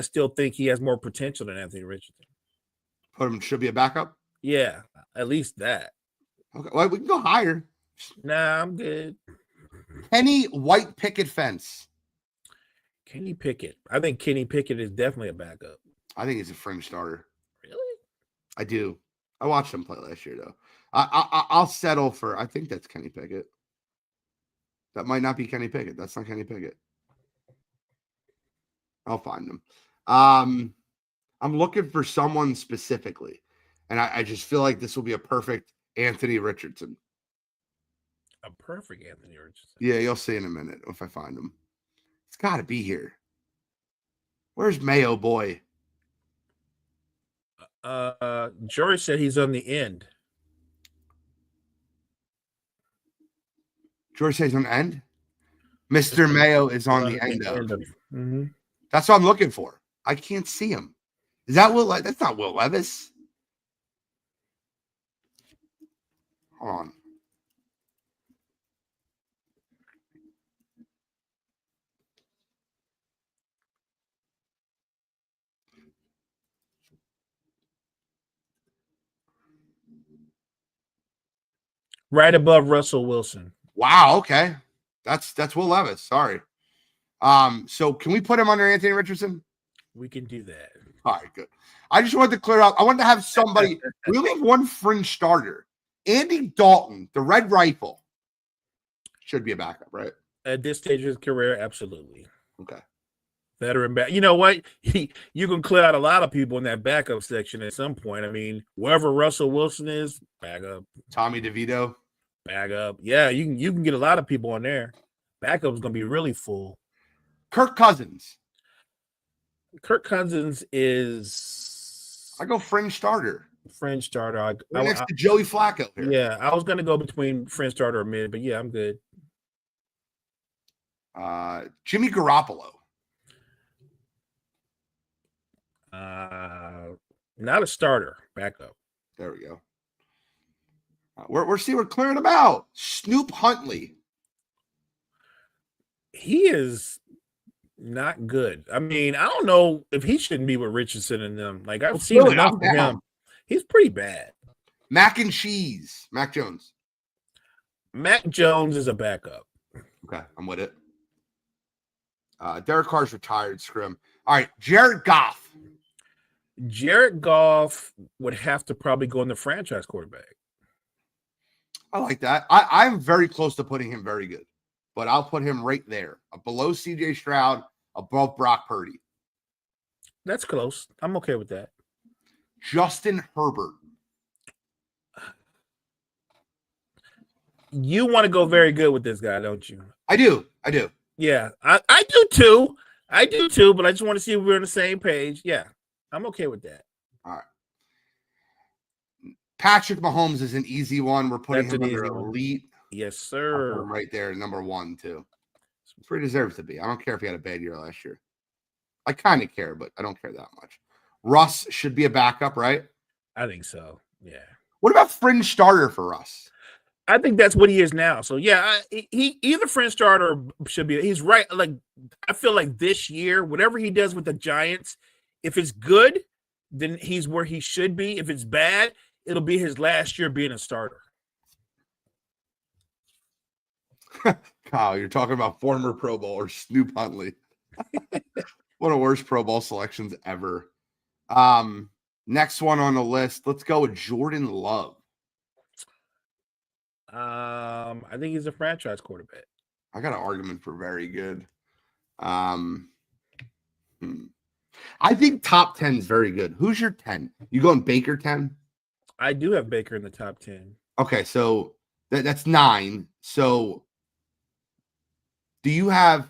still think he has more potential than Anthony Richardson.
Put him should be a backup?
Yeah, at least that.
Okay. Well, we can go higher.
Nah, I'm good.
Kenny White Picket Fence.
Kenny Pickett. I think Kenny Pickett is definitely a backup.
I think he's a fringe starter.
Really?
I do. I watched him play last year, though. I'll settle for. I think that's Kenny Pickett. That might not be Kenny Pickett. That's not Kenny Pickett. I'll find him. I'm looking for someone specifically, and I just feel like this will be a perfect Anthony Richardson.
A perfect Anthony Richardson.
Yeah, you'll see in a minute if I find him. It's got to be here. Where's Mayo boy?
George said he's on the end.
George says on the end. Mr. Mayo is on the end of.
Mm-hmm.
That's what I'm looking for. I can't see him. Is that Will? That's not Will Levis. Hold on.
Right above Russell Wilson.
Wow. Okay. That's Will Levis. Sorry. So can we put him under Anthony Richardson?
We can do that.
All right, good. I just wanted to clear out. I wanted to have somebody. We only have one fringe starter. Andy Dalton, the Red Rifle, should be a backup, right?
At this stage of his career, absolutely.
Okay.
Veteran back. You know what? You can clear out a lot of people in that backup section at some point. I mean, wherever Russell Wilson is, back up.
Tommy DeVito.
Back up. Yeah, you can get a lot of people on there. Backup's gonna be really full.
Kirk Cousins.
Kirk Cousins is
I go fringe starter.
fringe starter.
Right next to Joey Flacco here.
Yeah, I was gonna go between fringe starter or mid, but yeah, I'm good.
Jimmy Garoppolo.
Not a starter. Backup.
There we go. We're clearing them out. Snoop Huntley.
He is not good. I mean, I don't know if he shouldn't be with Richardson and them. Like I've seen
Really
enough
not
of
bad.
him. He's pretty bad.
Mac and cheese. Mac Jones.
Mac Jones is a backup.
Okay, I'm with it. Derek Carr's retired. Scrim. All right, Jared Goff.
Jared Goff would have to probably go in the franchise quarterback.
I like that. I'm very close to putting him very good, but I'll put him right there, below CJ Stroud, above Brock Purdy.
That's close. I'm okay with that.
Justin Herbert.
You want to go very good with this guy, don't you?
I do.
Yeah, I do too. I do too, but I just want to see if we're on the same page. Yeah, I'm okay with that.
All right. Patrick Mahomes is an easy one. We're putting
That's
him
an
under
easy one.
elite.
Yes,
I'll put
sir.
him right there, number one, too. That's where he deserves to be. I don't care if he had a bad year last year. I kind of care, but I don't care that much. Russ should be a backup, right?
I think so. Yeah.
What about fringe starter for Russ?
I think that's what he is now. So yeah, he either fringe starter should be. He's right. Like I feel like this year, whatever he does with the Giants, if it's good, then he's where he should be. If it's bad, it'll be his last year being a starter.
Kyle, you're talking about former Pro Bowler Snoop Huntley. One of the worst Pro Bowl selections ever. Next one on the list. Let's go with Jordan Love.
I think he's a franchise quarterback.
I got an argument for very good. I think top 10 is very good. Who's your 10? You going Baker 10?
I do have Baker in the top 10.
Okay, so that's 9. So do you have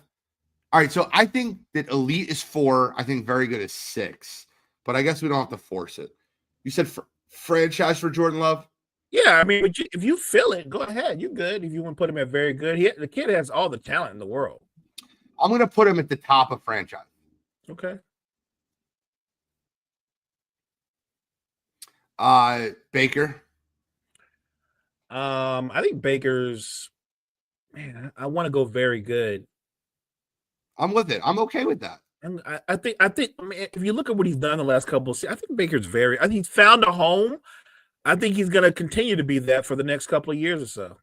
all right? So I think that elite is 4. I think very good is 6. But I guess we don't have to force it. You said franchise for Jordan Love?
Yeah, I mean, if you feel it, go ahead. You're good. If you want to put him at very good, the kid has all the talent in the world.
I'm going to put him at the top of franchise.
Okay.
Baker.
I think Baker's. Man, I want to go very good.
I'm with it. I'm okay with that.
And I think. I mean, if you look at what he's done the last couple of seasons, I think Baker's very. I think he's found a home. I think he's going to continue to be that for the next couple of years or so.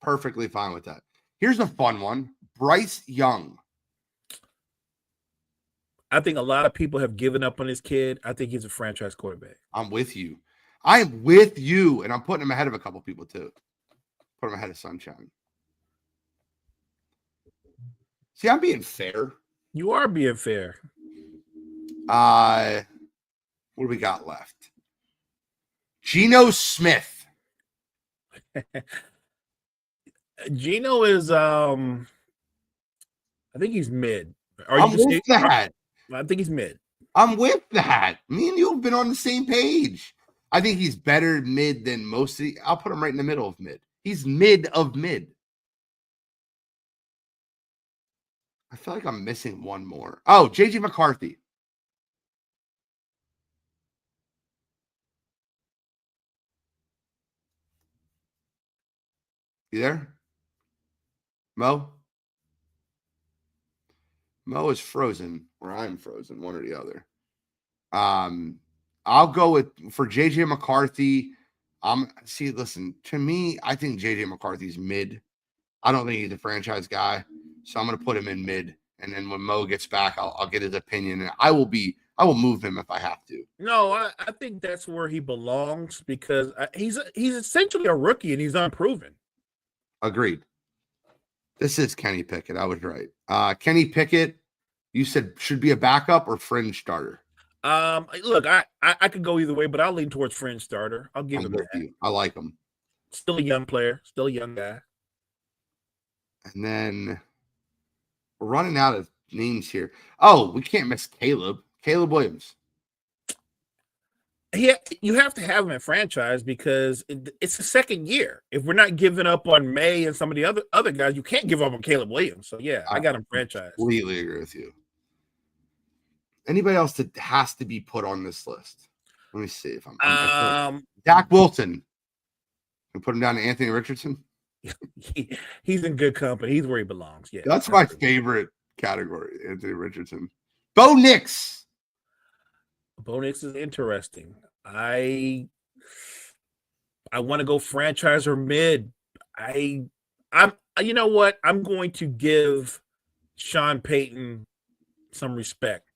Perfectly fine with that. Here's a fun one. Bryce Young.
I think a lot of people have given up on this kid. I think he's a franchise quarterback.
I'm with you. I am with you, and I'm putting him ahead of a couple people too. Put him ahead of Sunshine. See, I'm being fair.
You are being fair.
What do we got left? Geno Smith.
Gino is I think he's mid.
I'm with that.
I think he's mid.
I'm with that. Me and you have been on the same page. I think he's better mid than most of the. I'll put him right in the middle of mid. He's mid of mid. I feel like I'm missing one more. Oh, JJ McCarthy. You there? Mo? Mo is frozen, or I'm frozen, one or the other. I'll go with for JJ McCarthy. Listen, to me, I think JJ McCarthy's mid. I don't think he's a franchise guy. So I'm gonna put him in mid. And then when Mo gets back, I'll get his opinion. And I will move him if I have to.
No, I think that's where he belongs because he's essentially a rookie and he's unproven.
Agreed. This is Kenny Pickett. I was right. Kenny Pickett, you said should be a backup or fringe starter.
Look, I could go either way, but I'll lean towards fringe starter. I'll give him that.
I like him.
Still a young player, still a young guy.
And then we're running out of names here. Oh, we can't miss Caleb Williams.
Yeah, you have to have him at franchise because it's the second year. If we're not giving up on May and some of the other guys, you can't give up on Caleb Williams. So yeah, I got him franchise.
Completely agree with you. Anybody else that has to be put on this list? Let me see if I'm Dak Wilson. We put him down to Anthony Richardson.
He's in good company. He's where he belongs. Yeah,
that's my favorite category. Anthony Richardson. Bo Nix.
Bo Nix is interesting. I want to go franchise or mid. I'm you know what? I'm going to give Sean Payton some respect.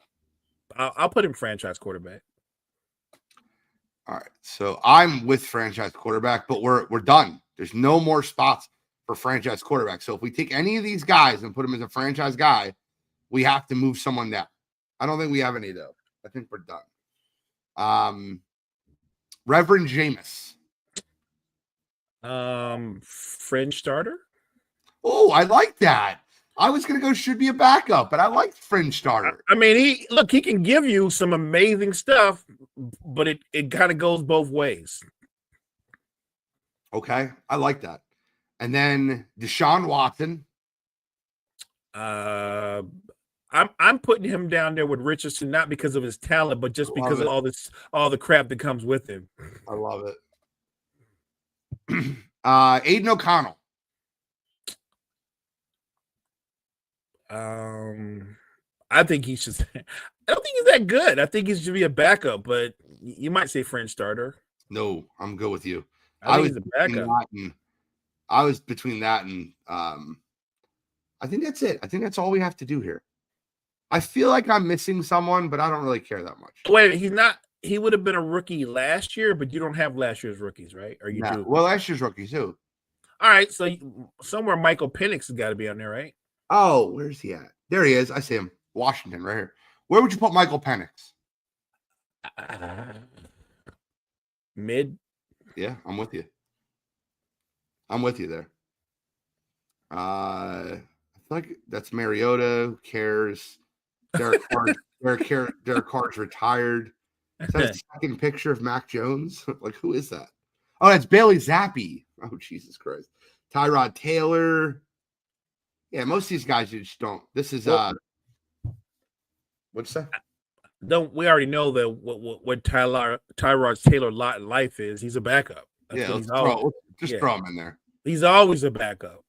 I'll put him franchise quarterback.
All right. So I'm with franchise quarterback, but we're done. There's no more spots for franchise quarterback. So if we take any of these guys and put him as a franchise guy, we have to move someone down. I don't think we have any though. I think we're done. Reverend Jameis.
Fringe starter.
Oh, I like that. I was gonna go should be a backup, but I like fringe starter.
I mean, he can give you some amazing stuff, but it kind of goes both ways.
Okay, I like that. And then Deshaun Watson.
I'm putting him down there with Richardson, not because of his talent, but just because of all the crap that comes with him.
I love it. Aiden O'Connell.
I think he should. I don't think he's that good. I think he should be a backup, but you might say French starter.
No, I'm good with you.
I was a backup.
I was between that and I think that's it. I think that's all we have to do here. I feel like I'm missing someone, but I don't really care that much.
Wait, he's not. He would have been a rookie last year, but you don't have last year's rookies, right? Or you do?
Well, last year's rookies too.
All right, so somewhere Michael Penix has got to be on there, right?
Oh, where's he at? There he is. I see him. Washington, right here. Where would you put Michael Penix?
Mid.
Yeah, I'm with you. I'm with you there. I feel like that's Mariota. Who cares? Derek Carr's retired. Is that a second picture of Mac Jones? Like, who is that? Oh, that's Bailey Zappi. Oh, Jesus Christ. Tyrod Taylor. Yeah, most of these guys you just don't. This is what's that?
We already know that what Tyrod Taylor lot in life is. He's a backup.
That's throw him in there.
He's always a backup.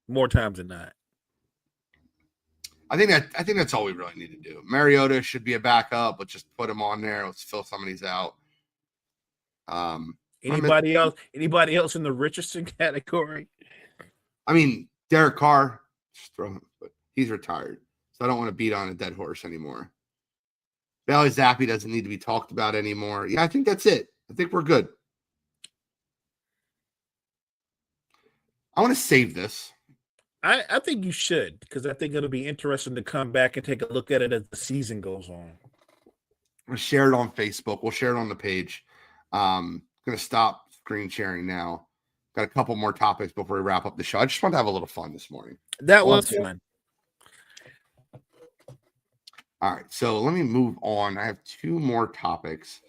More times than not.
I think that's all we really need to do. Mariota should be a backup. Let's just put him on there. Let's fill some of these out.
Anybody else in the Richardson category?
I mean, Derek Carr, just throw him, but he's retired. So I don't want to beat on a dead horse anymore. Bailey Zappi doesn't need to be talked about anymore. Yeah, I think that's it. I think we're good. I want to save this.
I think you should, because I think it'll be interesting to come back and take a look at it as the season goes on.
We'll share it on Facebook. We'll share it on the page. Gonna stop screen sharing now. Got a couple more topics before we wrap up the show. I just want to have a little fun this morning.
That was fun.
All right, so let me move on. I have two more topics.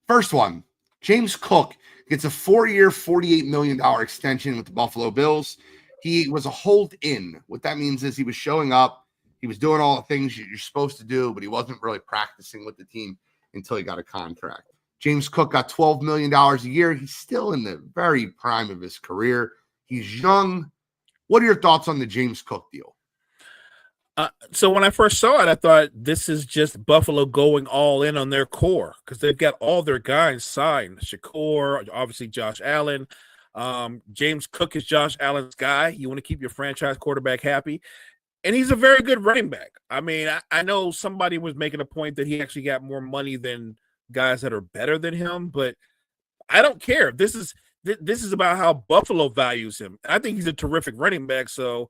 First one, James Cook gets a 4-year, $48 million extension with the Buffalo Bills. He was a hold-in. What that means is he was showing up. He was doing all the things you're supposed to do, but he wasn't really practicing with the team until he got a contract. James Cook got $12 million a year. He's still in the very prime of his career. He's young. What are your thoughts on the James Cook deal?
So when I first saw it, I thought this is just Buffalo going all in on their core, because they've got all their guys signed. Shakur, obviously Josh Allen. James Cook is Josh Allen's guy. You want to keep your franchise quarterback happy. And he's a very good running back. I mean, I know somebody was making a point that he actually got more money than guys that are better than him, but I don't care. This is about how Buffalo values him. I think he's a terrific running back, so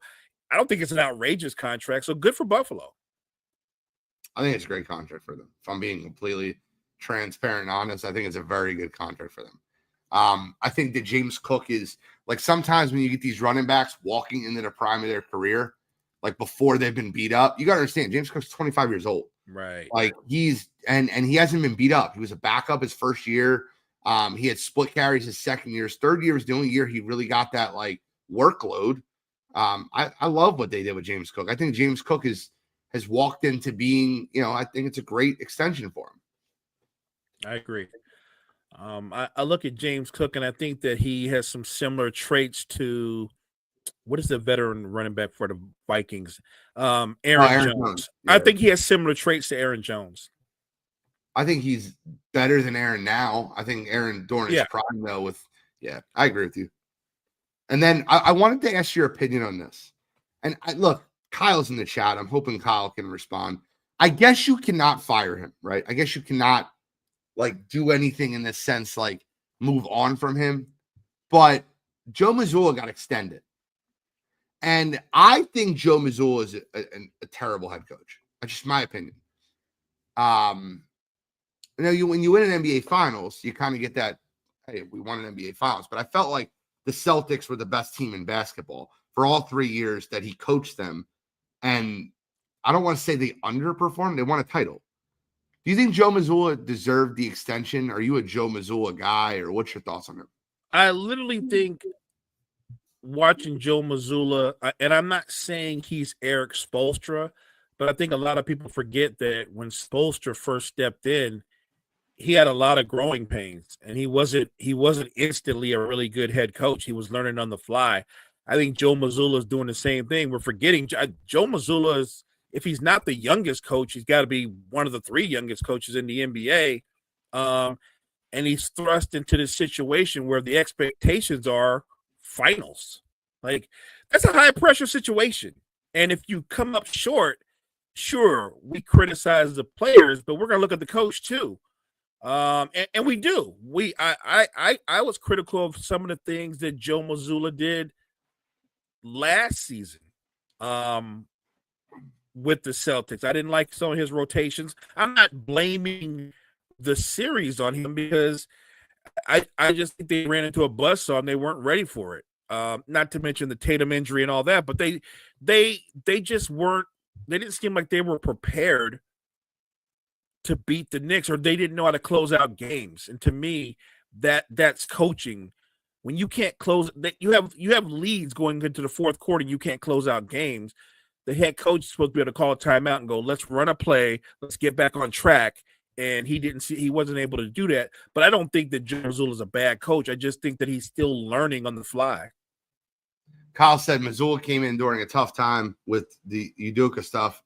I don't think it's an outrageous contract. So good for Buffalo.
I think it's a great contract for them. If I'm being completely transparent and honest, I think it's a very good contract for them. I think that James Cook is, like, sometimes when you get these running backs walking into the prime of their career, like before they've been beat up, you got to understand James Cook's 25 years old.
Right.
Like he's and he hasn't been beat up. He was a backup his first year. He had split carries his second year. His third year was the only year he really got that like workload. I love what they did with James Cook. I think James Cook has walked into being, I think it's a great extension for him.
I agree. I look at James Cook and I think that he has some similar traits to, what is the veteran running back for the Vikings? Aaron Jones. Yeah. I think he has similar traits to Aaron Jones.
I think he's better than Aaron now. I think Aaron during his prime, though, I agree with you. And then I wanted to ask your opinion on this. And look, Kyle's in the chat. I'm hoping Kyle can respond. I guess you cannot fire him, right? I guess you cannot, like, do anything in this sense, like, move on from him. But Joe Mazzulla got extended. And I think Joe Mazzulla is a terrible head coach. That's just my opinion. When you win an NBA Finals, you kind of get that, hey, we won an NBA Finals. But I felt like the Celtics were the best team in basketball for all 3 years that he coached them. And I don't want to say they underperformed. They won a title. Do you think Joe Mazzulla deserved the extension? Are you a Joe Mazzulla guy, or what's your thoughts on him?
I literally think watching Joe Mazzulla, and I'm not saying he's Eric Spoelstra, but I think a lot of people forget that when Spoelstra first stepped in, he had a lot of growing pains, and he wasn't instantly a really good head coach. He was learning on the fly. I think Joe Mazzulla is doing the same thing. We're forgetting Joe Mazzulla is, if he's not the youngest coach, he's got to be one of the 3 youngest coaches in the NBA. And he's thrust into this situation where the expectations are finals. Like, that's a high pressure situation. And if you come up short, sure, we criticize the players, but we're going to look at the coach too. And we do. I was critical of some of the things that Joe Mazzulla did last season with the Celtics. I didn't like some of his rotations. I'm not blaming the series on him because I just think they ran into a buzzsaw and they weren't ready for it. Not to mention the Tatum injury and all that, but they just weren't. They didn't seem like they were prepared to beat the Knicks, or they didn't know how to close out games. And to me, that's coaching. When you can't close, that you have leads going into the fourth quarter, you can't close out games. The head coach is supposed to be able to call a timeout and go, let's run a play, let's get back on track. And he wasn't able to do that. But I don't think that Joe Mazzulla is a bad coach. I just think that he's still learning on the fly.
Kyle said Mazzulla came in during a tough time with the Udoka stuff,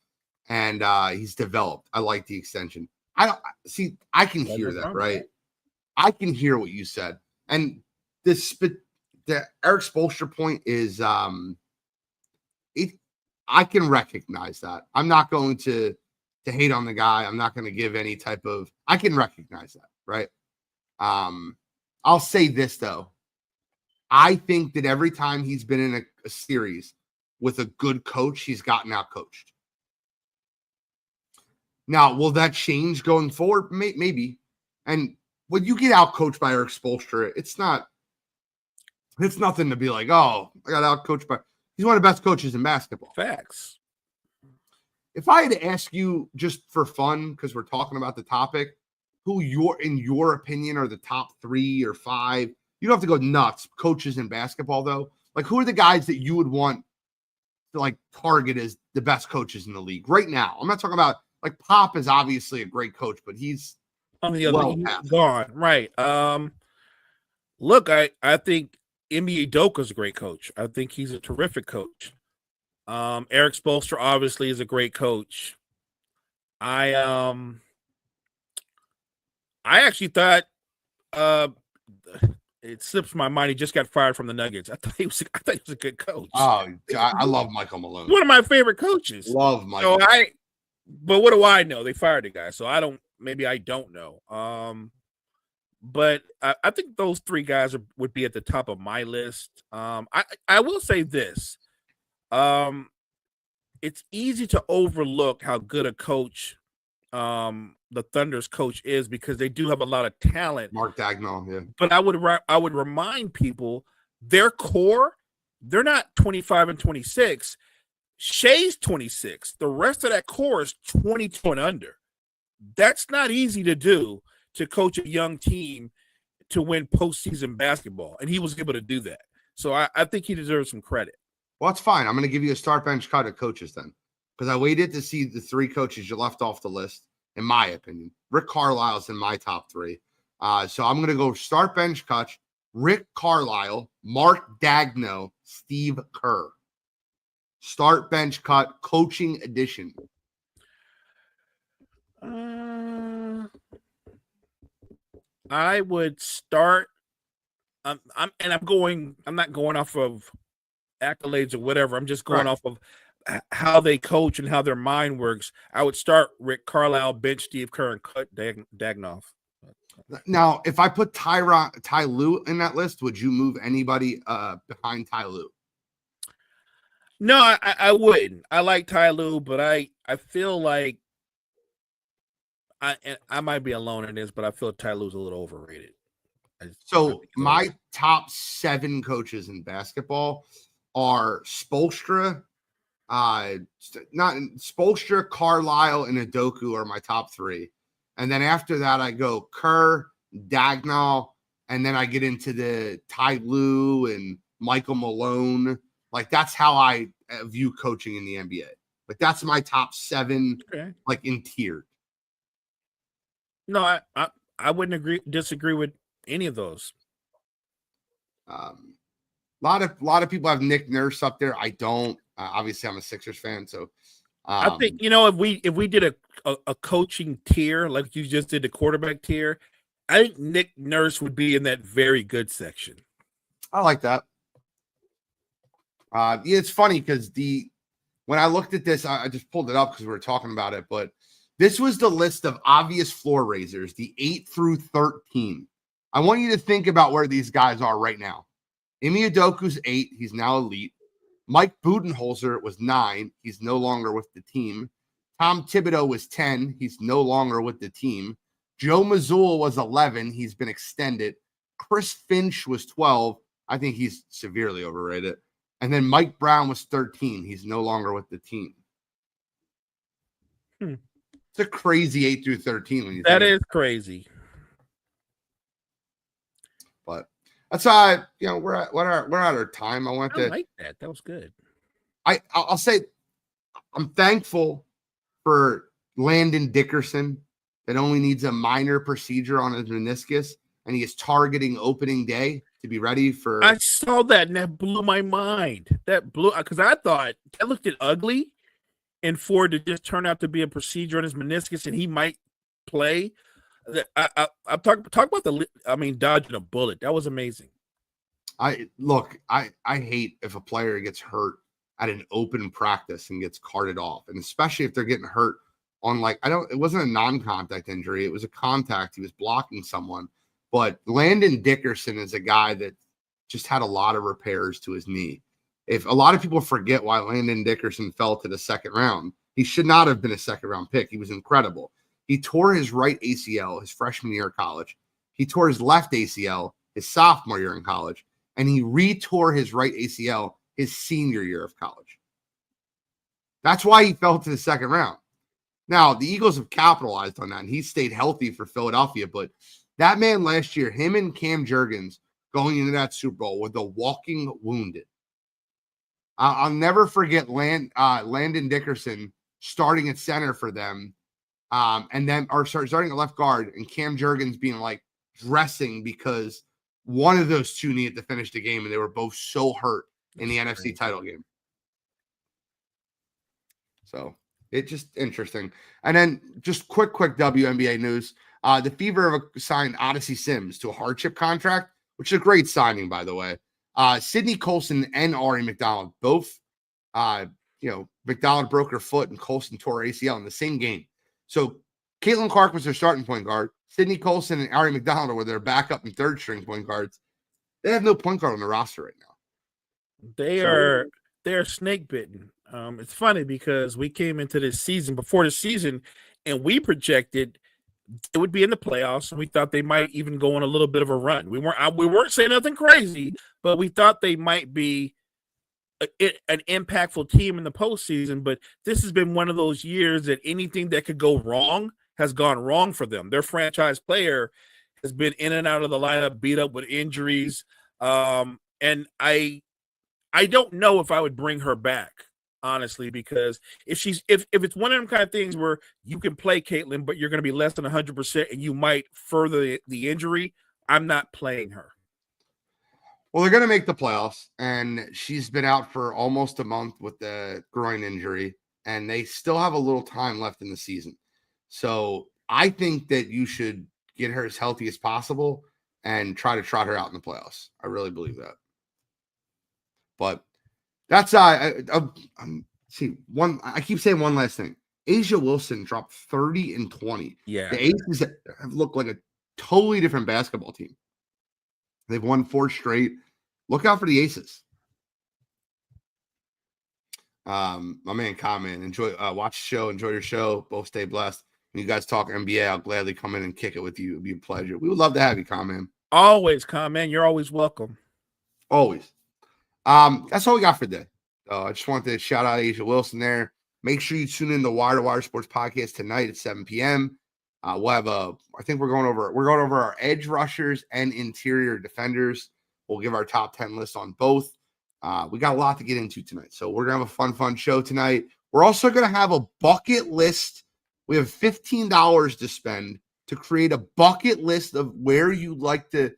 and he's developed. I like the extension. I can hear that, right? I can hear what you said. And the Eric Spoelstra point is I can recognize that. I'm not going to hate on the guy. I'm not going to give any type of, I can recognize that, right? I'll say this though. I think that every time he's been in a series with a good coach, he's gotten outcoached. Now, will that change going forward? Maybe. And when you get outcoached by Eric Spoelstra, it's nothing to be like, oh, I got outcoached by. He's one of the best coaches in basketball.
Facts.
If I had to ask you just for fun, because we're talking about the topic, who in your opinion are the top 3 or 5? You don't have to go nuts. Coaches in basketball, though, like who are the guys that you would want to like target as the best coaches in the league right now? I'm not talking about like Pop is obviously a great coach, but he's
on the other he's gone. Right. Look, I think Ime Udoka is a great coach. I think he's a terrific coach. Eric Spoelstra obviously is a great coach. I actually thought it slips my mind. He just got fired from the Nuggets. I thought he was a good coach.
Oh, I love Michael Malone.
One of my favorite coaches.
Love Michael.
So but what do I know? They fired the guy, so I don't know. But I think those 3 guys would be at the top of my list. I will say this. It's easy to overlook how good a coach the Thunder's coach is because they do have a lot of talent.
Mark Dagnall, yeah.
But I would remind people their core, they're not 25 and 26. Shea's 26. The rest of that core is 22 and under. That's not easy to do, to coach a young team to win postseason basketball. And he was able to do that. So I think he deserves some credit.
Well, that's fine. I'm going to give you a start bench cut of coaches then, because I waited to see the 3 coaches you left off the list, in my opinion. Rick Carlisle's in my top 3. So I'm going to go start bench cut, Rick Carlisle, Mark Dagnall, Steve Kerr. Start bench cut, coaching edition.
I would start. I'm not going off of accolades or whatever. I'm just going off of how they coach and how their mind works. I would start Rick Carlisle, bench Steve Kerr, and cut Dagnall.
Now, if I put Ty Lue in that list, would you move anybody behind Ty Lue?
No, I wouldn't. I like Ty Lue, but I feel like I might be alone in this, but I feel Ty Lue's a little overrated.
So my top 7 coaches in basketball are Spoelstra, Spoelstra, Carlisle, and Udoka are my top 3. And then after that, I go Kerr, Dagnall, and then I get into the Ty Lue and Michael Malone. Like, that's how I view coaching in the NBA. Like, that's my top 7, like, in tiered.
No, I wouldn't disagree with any of those.
A lot of people have Nick Nurse up there. I don't. Obviously, I'm a Sixers fan, so
I think if we did a coaching tier like you just did the quarterback tier, I think Nick Nurse would be in that very good section.
I like that. Yeah, it's funny because when I looked at this, I just pulled it up because we were talking about it, but this was the list of obvious floor raisers, the 8 through 13. I want you to think about where these guys are right now. Ime Udoka's 8. He's now elite. Mike Budenholzer was 9. He's no longer with the team. Tom Thibodeau was 10. He's no longer with the team. Joe Mazzulla was 11. He's been extended. Chris Finch was 12. I think he's severely overrated. And then Mike Brown was 13. He's no longer with the team. It's a crazy 8 through 13. When you
that is crazy.
But that's we're at our time. I
like that. That was good.
I'll say I'm thankful for Landon Dickerson that only needs a minor procedure on his meniscus, and he is targeting opening day to be ready for.
I saw that and that blew my mind. That blew because I thought that looked ugly, and for it to just turn out to be a procedure on his meniscus and he might play. I'm talking about dodging a bullet. That was amazing.
I hate if a player gets hurt at an open practice and gets carted off, and especially if they're getting hurt on it wasn't a non-contact injury. It was a contact. He was blocking someone. But Landon Dickerson is a guy that just had a lot of repairs to his knee. If a lot of people forget why Landon Dickerson fell to the second round, he should not have been a second round pick. He was incredible. He tore his right ACL his freshman year of college. He tore his left ACL his sophomore year in college, and he re-tore his right ACL his senior year of college. That's why he fell to the second round. Now, the Eagles have capitalized on that, and he stayed healthy for Philadelphia, but that man last year, him and Cam Jurgens going into that Super Bowl with the walking wounded. I'll never forget Landon Dickerson starting at center for them, starting at left guard, and Cam Jurgens being like dressing because one of those two needed to finish the game, and they were both so hurt in the NFC title game. So it's just interesting. And then just quick WNBA news. The Fever have signed Odyssey Sims to a hardship contract, which is a great signing, by the way. Sydney Colson and Ari McDonald, both, McDonald broke her foot and Colson tore her ACL in the same game. So Caitlin Clark was their starting point guard. Sydney Colson and Ari McDonald were their backup and third string point guards. They have no point guard on the roster right now.
They're snake bitten. It's funny because we came into this season before the season and we projected it would be in the playoffs, and we thought they might even go on a little bit of a run. We weren't saying nothing crazy, but we thought they might be an impactful team in the postseason. But this has been one of those years that anything that could go wrong has gone wrong for them. Their franchise player has been in and out of the lineup, beat up with injuries, and I don't know if I would bring her back, honestly, because if it's one of them kind of things where you can play Caitlin, but you're going to be less than 100% and you might further the injury, I'm not playing her.
Well, they're going to make the playoffs, and she's been out for almost a month with the groin injury, and they still have a little time left in the season. So I think that you should get her as healthy as possible and try to trot her out in the playoffs. I really believe that. But that's I keep saying one last thing. A'ja Wilson dropped 30 and 20.
Yeah.
The Aces have looked like a totally different basketball team. They've won 4 straight. Look out for the Aces. My man comment. Enjoy watch the show, enjoy your show. Both stay blessed. When you guys talk NBA, I'll gladly come in and kick it with you. It'd be a pleasure. We would love to have you, comment.
Always, comment. You're always welcome.
Always. That's all we got for today. I just wanted to shout out A'ja Wilson there. Make sure you tune in the Wire to Wire Sports Podcast tonight at 7 p.m. We'll have I think we're going over our edge rushers and interior defenders. We'll give our top 10 list on both. We got a lot to get into tonight. So we're going to have a fun show tonight. We're also going to have a bucket list. We have $15 to spend to create a bucket list of where you'd like to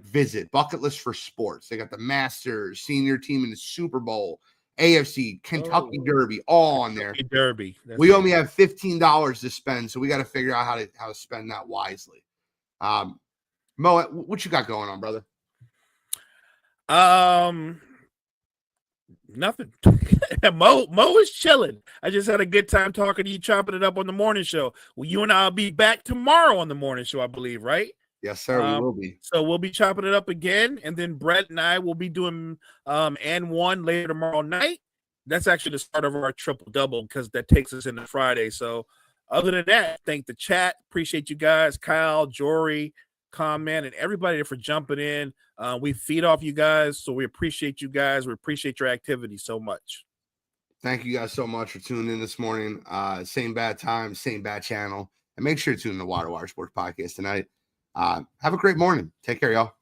visit. Bucket list for sports. They got the Masters, senior team in the Super Bowl, AFC, Kentucky Derby, all on there.
Derby.
We only have $15 to spend, so we got to figure out how to spend that wisely. Mo, what you got going on, brother?
Nothing. Mo is chilling. I just had a good time talking to you, chopping it up on the morning show. Well, you and I'll be back tomorrow on the morning show, I believe, right?
Yes, sir. We will be.
So we'll be chopping it up again, and then Brett and I will be doing and one later tomorrow night. That's actually the start of our triple double because that takes us into Friday. So other than that, thank the chat. Appreciate you guys, Kyle, Jory, comment, and everybody for jumping in. We feed off you guys, so we appreciate you guys. We appreciate your activity so much.
Thank you guys so much for tuning in this morning. Same bad time, same bad channel. And make sure to tune in the Wire to Wire Sports Podcast tonight. Have a great morning. Take care, y'all.